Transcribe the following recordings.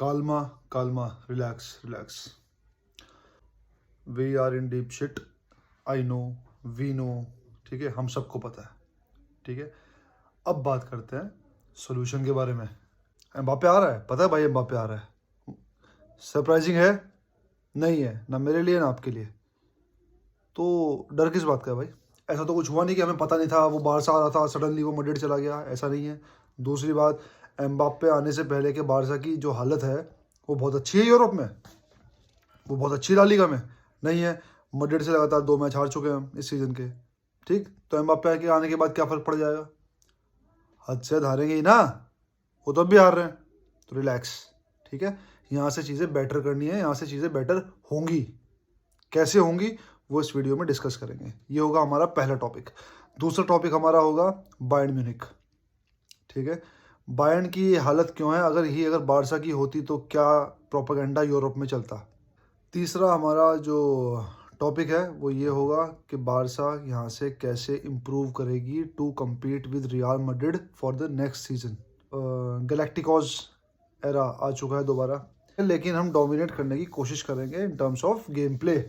काल्मा काल्मा, relax relax. We are in deep shit, I know, we know, ठीक है, हम सबको पता है, ठीक है। अब बात करते हैं सॉल्यूशन के बारे में। एम्बापे आ रहा है, पता है भाई, एम्बापे आ रहा है। सरप्राइजिंग है? नहीं है, ना मेरे लिए ना आपके लिए। तो डर किस बात का है भाई? ऐसा तो कुछ हुआ नहीं कि हमें पता नहीं था वो बाहर से आ रहा था, सडनली वो मैड्रिड चला गया, ऐसा नहीं है। दूसरी बात, एम्बापे आने से पहले के बारसा की जो हालत है वो बहुत अच्छी है यूरोप में, वो बहुत अच्छी ला लीगा में नहीं है। मैड्रिड से लगातार 2 मैच हार चुके हैं हम इस सीज़न के, ठीक। तो एम्बापे के आने के बाद क्या फ़र्क पड़ जाएगा? हद से हारेंगे ही ना, वो तो अब भी हार रहे हैं। तो रिलैक्स, ठीक है। यहाँ से चीज़ें बेटर करनी है, यहाँ से चीज़ें बेटर होंगी। कैसे होंगी वो इस वीडियो में डिस्कस करेंगे। ये होगा हमारा पहला टॉपिक। दूसरा टॉपिक हमारा होगा बायर्न म्यूनिख, ठीक है। बायर्न की ये हालत क्यों है? अगर बारसा की होती तो क्या प्रोपेगेंडा यूरोप में चलता। तीसरा हमारा जो टॉपिक है वो ये होगा कि बारसा यहाँ से कैसे इम्प्रूव करेगी to compete with Real Madrid for the next season. Galacticos era आ चुका है दोबारा, लेकिन हम डोमिनेट करने की कोशिश करेंगे in terms of game play.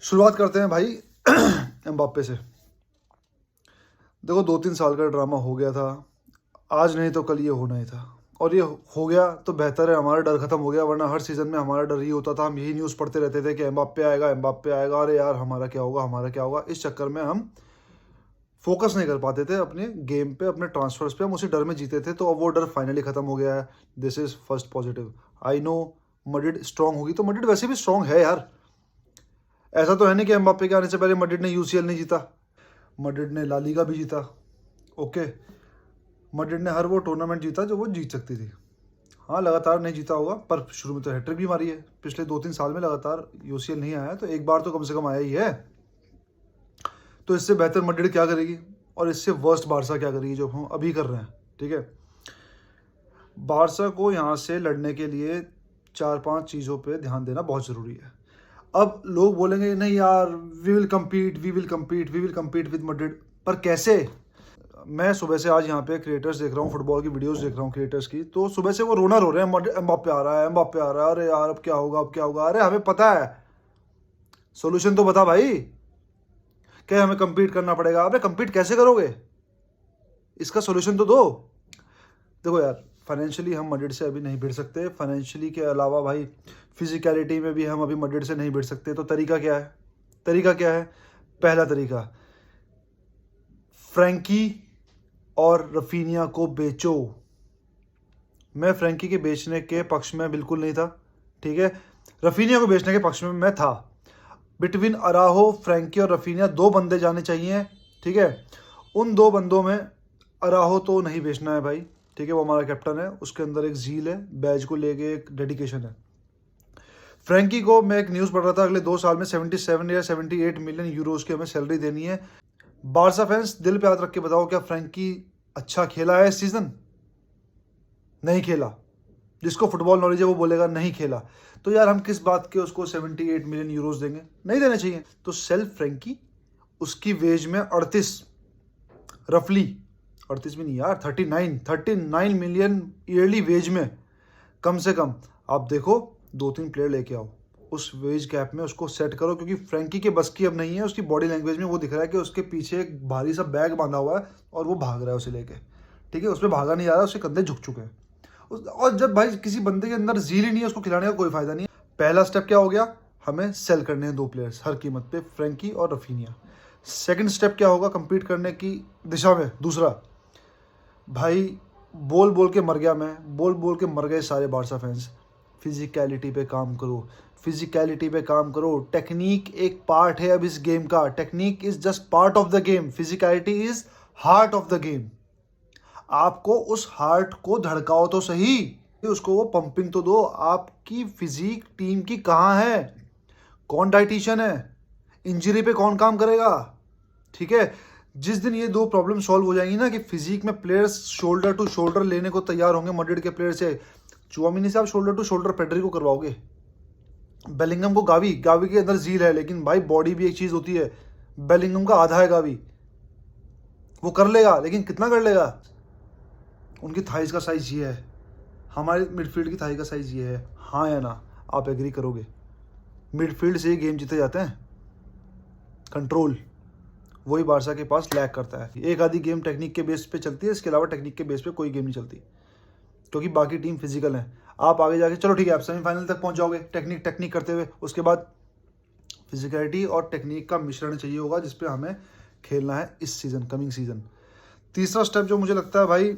शुरुआत करते हैं भाई एम्बापे से। देखो 2-3 साल का ड्रामा हो गया था, आज नहीं तो कल ये होना ही था, और ये हो गया तो बेहतर है, हमारा डर खत्म हो गया। वरना हर सीज़न में हमारा डर ही होता था, हम यही न्यूज़ पढ़ते रहते थे कि एम्बापे आएगा, एम्बापे आएगा, अरे यार हमारा क्या होगा, हमारा क्या होगा। इस चक्कर में हम फोकस नहीं कर पाते थे अपने गेम पे, अपने ट्रांसफर्स पे, हम उसी डर में जीते थे। तो अब वो डर फाइनली खत्म हो गया है। This is first positive. I know Madrid strong होगी, तो मैड्रिड वैसे भी स्ट्रांग है यार। ऐसा तो है नहीं कि एम्बापे के आने से पहले मैड्रिड ने यूसीएल नहीं जीता, मैड्रिड ने ला लीगा भी जीता, ओके। मैड्रिड ने हर वो टूर्नामेंट जीता जो वो जीत सकती थी। हाँ, लगातार नहीं जीता होगा, पर शुरू में तो हैट्रिक भी मारी है। पिछले 2-3 साल में लगातार यूसीएल नहीं आया, तो एक बार तो कम से कम आया ही है। तो इससे बेहतर मैड्रिड क्या करेगी, और इससे वर्स्ट बारसा क्या करेगी जो हम अभी कर रहे हैं, ठीक है। बारसा को यहाँ से लड़ने के लिए 4-5 चीज़ों पे ध्यान देना बहुत ज़रूरी है। अब लोग बोलेंगे नहीं यार, we will compete, we will compete, we will compete with Madrid, पर कैसे? मैं सुबह से आज यहाँ पे क्रिएटर्स देख रहा हूँ, फुटबॉल की वीडियोस देख रहा हूँ क्रिएटर्स की, तो सुबह से वो रोना रो रहे हैं, एम्बापे आ रहा है, एम्बापे आ रहा है, अरे यार अब क्या होगा, अब क्या होगा। अरे हमें पता है, सोल्यूशन तो बता भाई, क्या हमें कम्पीट करना पड़ेगा। अरे कम्पीट कैसे करोगे, इसका सोल्यूशन तो दो। देखो यार, फाइनेंशियली हम मैड्रिड से अभी नहीं भिड़ सकते, फाइनेंशियली के अलावा भाई फिजिकलिटी में भी हम अभी मैड्रिड से नहीं भिड़ सकते। तो तरीका क्या है? तरीका क्या है? पहला तरीका, फ्रैंकी और रफीनिया को बेचो। मैं फ्रैंकी के बेचने के पक्ष में बिल्कुल नहीं था, ठीक है। रफीनिया को बेचने के पक्ष में मैं था। बिटवीन अराहो, फ्रैंकी और रफीनिया 2 बंदे जाने चाहिए, ठीक है। उन 2 बंदों में अराहो तो नहीं बेचना है भाई, ठीक है। वो हमारा कैप्टन है, उसके अंदर एक जील है, बैज को लेके एक डेडिकेशन है। फ्रैंकी को मैं एक न्यूज़ पढ़ रहा था, अगले 2 साल में 77 या 78 मिलियन यूरोज़ की हमें सैलरी देनी है। बारसा फैंस दिल पे हाथ रख के बताओ, क्या फ्रैंकी अच्छा खेला है इस सीज़न? नहीं खेला। जिसको फुटबॉल नॉलेज है वो बोलेगा नहीं खेला। तो यार हम किस बात के उसको 78 मिलियन यूरोज़ देंगे? नहीं देने चाहिए। तो सेल्फ फ्रैंकी, उसकी वेज में 38, रफली 38 भी नहीं यार, 39 मिलियन ईयरली वेज में कम से कम आप देखो 2-3 प्लेयर लेके आओ, उस वेज गैप में उसको सेट करो। क्योंकि फ्रैंकी के बस की अब नहीं है, उसकी बॉडी लैंग्वेज में वो दिख रहा है कि उसके पीछे एक भारी सा बैग बांधा हुआ है और वो भाग रहा है उसे लेके, ठीक है। उस पर भागा नहीं जा रहा, उसके कंधे झुक चुके हैं। और जब भाई किसी बंदे के अंदर जील ही नहीं है, उसको खिलाने का कोई फायदा नहीं है। पहला स्टेप क्या हो गया? हमें सेल करने हैं 2 प्लेयर्स हर कीमत पे, फ्रैंकी और रफीनिया। सेकंड स्टेप क्या होगा कंपीट करने की दिशा में? दूसरा, भाई बोल बोल के मर गया मैं, बोल बोल के मर गए सारे बारसा फैंस। फिजिकलिटी पे काम करो, फिजिकलिटी पे काम करो। टेक्निक एक पार्ट है अब इस गेम का, technique is just part of the game, physicality is heart of the game. आपको उस हार्ट को धड़काओ तो सही, उसको वो पंपिंग तो दो। आपकी फिजिक टीम की कहाँ है? कौन डाइटिशियन है? इंजरी पे कौन काम करेगा? ठीक है, जिस दिन ये 2 प्रॉब्लम सॉल्व हो जाएंगी ना, कि फिजिक में प्लेयर्स शोल्डर टू शोल्डर लेने को तैयार होंगे मैड्रिड के प्लेयर से। चुआमिनी से आप शोल्डर टू शोल्डर पेड्री को करवाओगे, बेलिंगम को गावी के अंदर जील है, लेकिन भाई बॉडी भी एक चीज़ होती है, बेलिंगम का आधा है गावी, वो कर लेगा, लेकिन कितना कर लेगा? उनकी थाइस का साइज ये है, हमारे मिडफील्ड की थाई का साइज़ ये है, हाँ या ना? आप एग्री करोगे? मिडफील्ड से ही गेम जीते जाते हैं। कंट्रोल वही बारसा के पास लैक करता है। एक आधी गेम टेक्निक के बेस पे चलती है, इसके अलावा टेक्निक के बेस पे कोई गेम नहीं चलती, क्योंकि बाकी टीम फिजिकल है। आप आगे जाके चलो ठीक है, आप सेमीफाइनल तक पहुंच जाओगे टेक्निक करते हुए, उसके बाद फिजिकलिटी और टेक्निक का मिश्रण चाहिए होगा, जिसपे हमें खेलना है इस सीज़न, कमिंग सीज़न। तीसरा स्टेप जो मुझे लगता है भाई,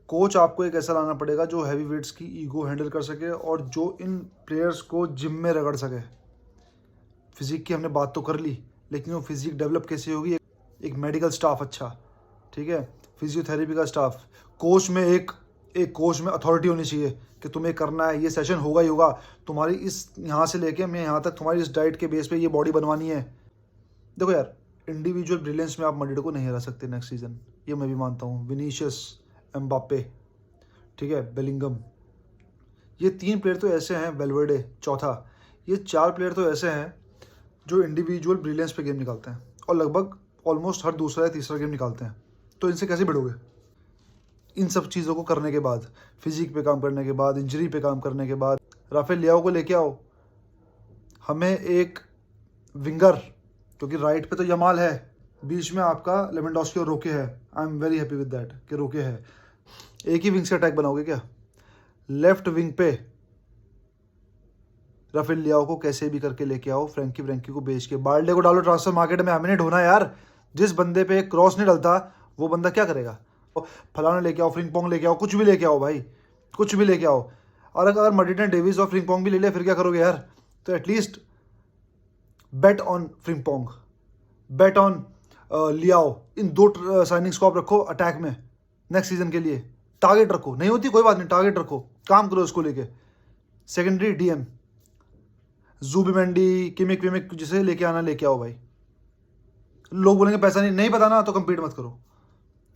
कोच आपको एक ऐसा लाना पड़ेगा जो हैवी वेट्स की ईगो हैंडल कर सके और जो इन प्लेयर्स को जिम में रगड़ सके। फिजिक की हमने बात तो कर ली, लेकिन वो फिजिक डेवलप कैसे होगी? एक मेडिकल स्टाफ अच्छा, ठीक है, फिजियोथेरेपी का स्टाफ, कोच में एक कोच में अथॉरिटी होनी चाहिए कि तुम्हें करना है, ये सेशन होगा ही होगा, तुम्हारी इस यहाँ से लेके मैं यहाँ तक तुम्हारी इस डाइट के बेस पे ये बॉडी बनवानी है। देखो यार, इंडिविजुअल ब्रिलियंस में आप मैड्रिड को नहीं हरा सकते नेक्स्ट सीजन, ये मैं भी मानता हूँ। विनीशियस, एम्बाप्पे, ठीक है, बेलिंगम, ये 3 प्लेयर तो ऐसे हैं, वेलवर्डे चौथा, ये 4 प्लेयर तो ऐसे हैं जो इंडिविजुअल ब्रिलियंस पे गेम निकालते हैं और लगभग ऑलमोस्ट हर दूसरा या तीसरा गेम निकालते हैं। तो इनसे कैसे भिड़ोगे? इन सब चीज़ों को करने के बाद, फिजिक पे काम करने के बाद, इंजरी पे काम करने के बाद, राफेल लियाओ को लेके आओ, हमें एक विंगर, क्योंकि राइट पे तो यमाल है, बीच में आपका लेवेंडोस्की और रोके है। I am very happy with that कि रोके है। एक ही विंग से अटैक बनाओगे क्या? लेफ्ट विंग पे राफेल लियाओ को कैसे भी करके लेके आओ, फ्रैंकी को बेच के, बाल्डे को डालो ट्रांसफर मार्केट में, हमें नहीं ढूंढना यार। जिस बंदे पे क्रॉस नहीं डलता वो बंदा क्या करेगा? फलाना लेके आओ, फ्रिंगपोंग लेके आओ, कुछ भी लेके आओ भाई, कुछ भी लेके आओ। और अगर मर्टिन डेविस और फ्रिंगपोंग भी ले लिया फिर क्या करोगे यार? तो at least bet on Frimpong, bet on Leao. इन 2 साइनिंग्स को आप रखो अटैक में नेक्स्ट सीजन के लिए। टारगेट रखो, नहीं होती कोई बात नहीं, टारगेट रखो, काम करो उसको लेके। सेकेंडरी डीएम जूबिमेंडी, किमिक विमिक जिसे लेके आना लेके आओ भाई। लोग बोलेंगे पैसा नहीं पता ना, तो कम्पीट मत करो।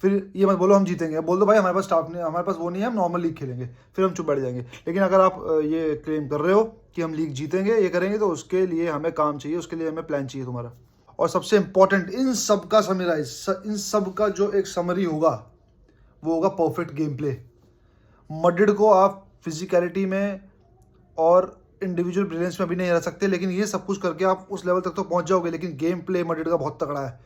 फिर ये मत बोलो हम जीतेंगे, बोल दो भाई हमारे पास स्टाफ नहीं, हमारे पास वो नहीं है, हम नॉर्मल लीग खेलेंगे, फिर हम चुप बैठ जाएंगे। लेकिन अगर आप ये क्लेम कर रहे हो कि हम लीग जीतेंगे, ये करेंगे, तो उसके लिए हमें काम चाहिए, उसके लिए हमें प्लान चाहिए तुम्हारा। और सबसे इंपॉर्टेंट, इन सब का समराइज, इन सब का जो एक समरी होगा वो होगा परफेक्ट गेम प्ले। मैड्रिड को आप फिजिकलिटी में और इंडिविजुअल ब्रिलियंस में भी नहीं रह सकते, लेकिन ये सब कुछ करके आप उस लेवल तक तो पहुंच जाओगे। लेकिन गेम प्ले मैड्रिड का बहुत तगड़ा है।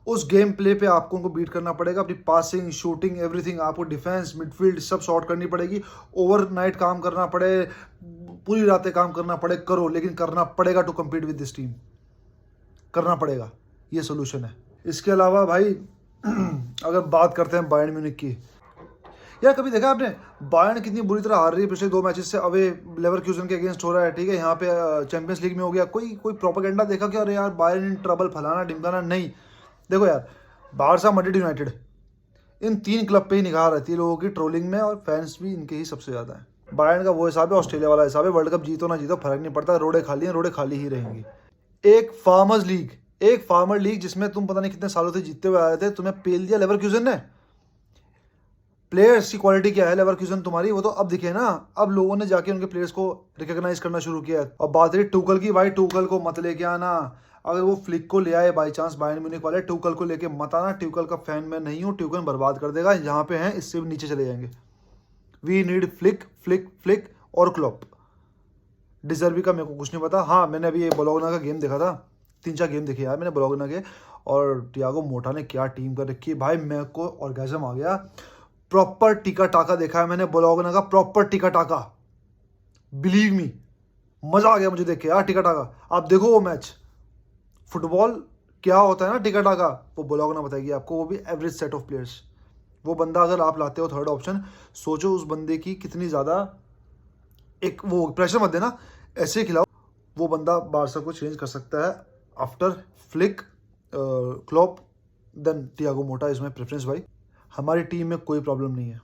उस गेम प्ले पे आपको उनको बीट करना पड़ेगा। अपनी पासिंग, शूटिंग, एवरीथिंग, आपको डिफेंस, मिडफील्ड सब सॉर्ट करनी पड़ेगी। ओवरनाइट काम करना पड़े, पूरी रातें काम करना पड़े, करो, लेकिन करना पड़ेगा to compete with this team, करना पड़ेगा, ये सोल्यूशन है। इसके अलावा भाई अगर बात करते हैं बायर्न म्यूनिख की, यार कभी देखा आपने बायर्न कितनी बुरी तरह हार रही है पिछले 2 मैचेस से? अवे लेवरक्यूजन के अगेंस्ट हो रहा है, ठीक है, यहाँ पे चैंपियंस लीग में हो गया। कोई प्रोपेगेंडा देखा क्या? अरे यार बायर्न इन ट्रबल, फलाना ढिमकाना, नहीं। देखो यार, बारसा, मैड्रिड यूनाइटेड, इन 3 क्लब पे ही निगाह रहती है लोगों की ट्रोलिंग में, और फैंस भी इनके ही सबसे ज़्यादा है। बायर्न का वो हिसाब है, ऑस्ट्रेलिया वाला हिसाब है, वर्ल्ड कप जीतो ना जीतो फर्क नहीं पड़ता, रोडे खाली हैं, रोडे खाली ही रहेंगी। एक फार्मर लीग जिसमें तुम पता नहीं कितने सालों से जीतते हुए आ रहे थे, तुम्हें पेल दिया लेवरक्यूजन ने। प्लेयर्स की क्वालिटी क्या है लेवरक्यूजन तुम्हारी, वो तो अब दिखे ना। अब लोगों ने जाके उनके प्लेयर्स को रिकॉग्नाइज करना शुरू किया है। और बात रही टूकल की, भाई टूकल को मत लेके आना। अगर वो फ्लिक को ले आए बाई चांस बायर्न म्यूनिख वाले, टूकल को लेके मत आना। टूकल का फैन मैं नहीं हूँ, टूकल बर्बाद कर देगा। यहाँ पे हैं, इससे भी नीचे चले जाएंगे। वी नीड फ्लिक और क्लॉप। डिजर्वी का मेरे को कुछ नहीं पता। हाँ, मैंने अभी ये बोलोगना का गेम देखा था, 3-4 गेम देखे यार मैंने बोलोगना के, और टियागो मोटा ने क्या टीम कर रखी है भाई, मेरे को ऑर्गेजम आ गया। प्रॉपर टिका टाका देखा है मैंने बोलोगना का, प्रॉपर टिका टाका, बिलीव मी, मजा आ गया मुझे देख के यार टिका टाका। आप देखो वो मैच, फुटबॉल क्या होता है ना टिका टाका, वो बोलोगना बताएगी आपको, वो भी एवरेज सेट ऑफ प्लेयर्स। वो बंदा अगर आप लाते हो थर्ड ऑप्शन, सोचो उस बंदे की कितनी ज़्यादा, एक वो प्रेशर मत देना, ऐसे खिलाओ, वो बंदा बारसा को चेंज कर सकता है। After Flick, Klopp, then Thiago Motta is my preference भाई। हमारी टीम में कोई प्रॉब्लम नहीं है,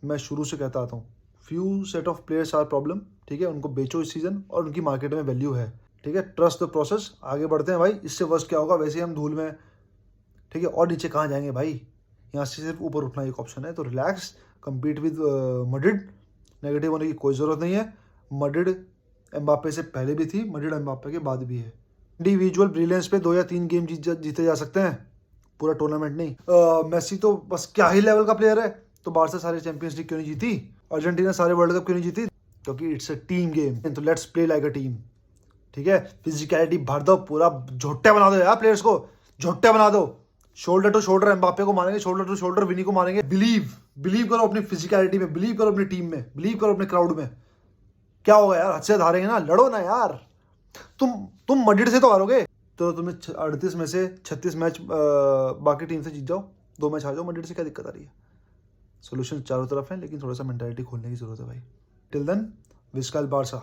मैं शुरू से कहता आता हूँ। Few set of players are problem, ठीक है, उनको बेचो इस सीजन और उनकी मार्केट में वैल्यू है, ठीक है। ट्रस्ट द प्रोसेस, आगे बढ़ते हैं भाई। इससे वर्स्ट क्या होगा, वैसे ही हम धूल में, ठीक है, और नीचे कहाँ जाएंगे भाई, यहाँ से सिर्फ ऊपर उठना एक ऑप्शन है। तो relax, compete with Madrid, negative होने की कोई ज़रूरत नहीं है। मैड्रिड एम्बाप्पे से पहले भी थी, मैड्रिड एम्बाप्पे के बाद भी है। इंडिविजुअल ब्रिलियंस पे 2 या 3 गेम जीते जा सकते हैं, पूरा टूर्नामेंट नहीं। मेसी तो बस क्या ही लेवल का प्लेयर है, तो बारसा सारे चैंपियंस लीग क्यों नहीं जीती, अर्जेंटीना सारे वर्ल्ड कप क्यों नहीं जीती? क्योंकि इट्स अ टीम गेम, तो let's play like a team. ठीक है, फिजिकलिटी भर दो, पूरा झोट्टे बना दो यार, प्लेयर्स को झोट्टे बना दो। शोल्डर टू शोल्डर एम्बापे को मारेंगे, शोल्डर टू शोल्डर विनी को मारेंगे। बिलीव करो अपनी फिजिकलिटी में, बिलीव करो अपनी टीम में, बिलीव करो अपने क्राउड में। क्या होगा यार, हद से हारेंगे ना, लड़ो ना यार। तुम मड्रिड से तो हारोगे, तो तुम्हें 38 में से 36 मैच बाकी टीम से जीत जाओ, 2 मैच हार जाओ, मड्रिड से क्या दिक्कत आ रही है? सोल्यूशन चारों तरफ है, लेकिन थोड़ा सा मेंटालिटी खोलने की जरूरत है भाई। टिल देन, विस्काल बारसा।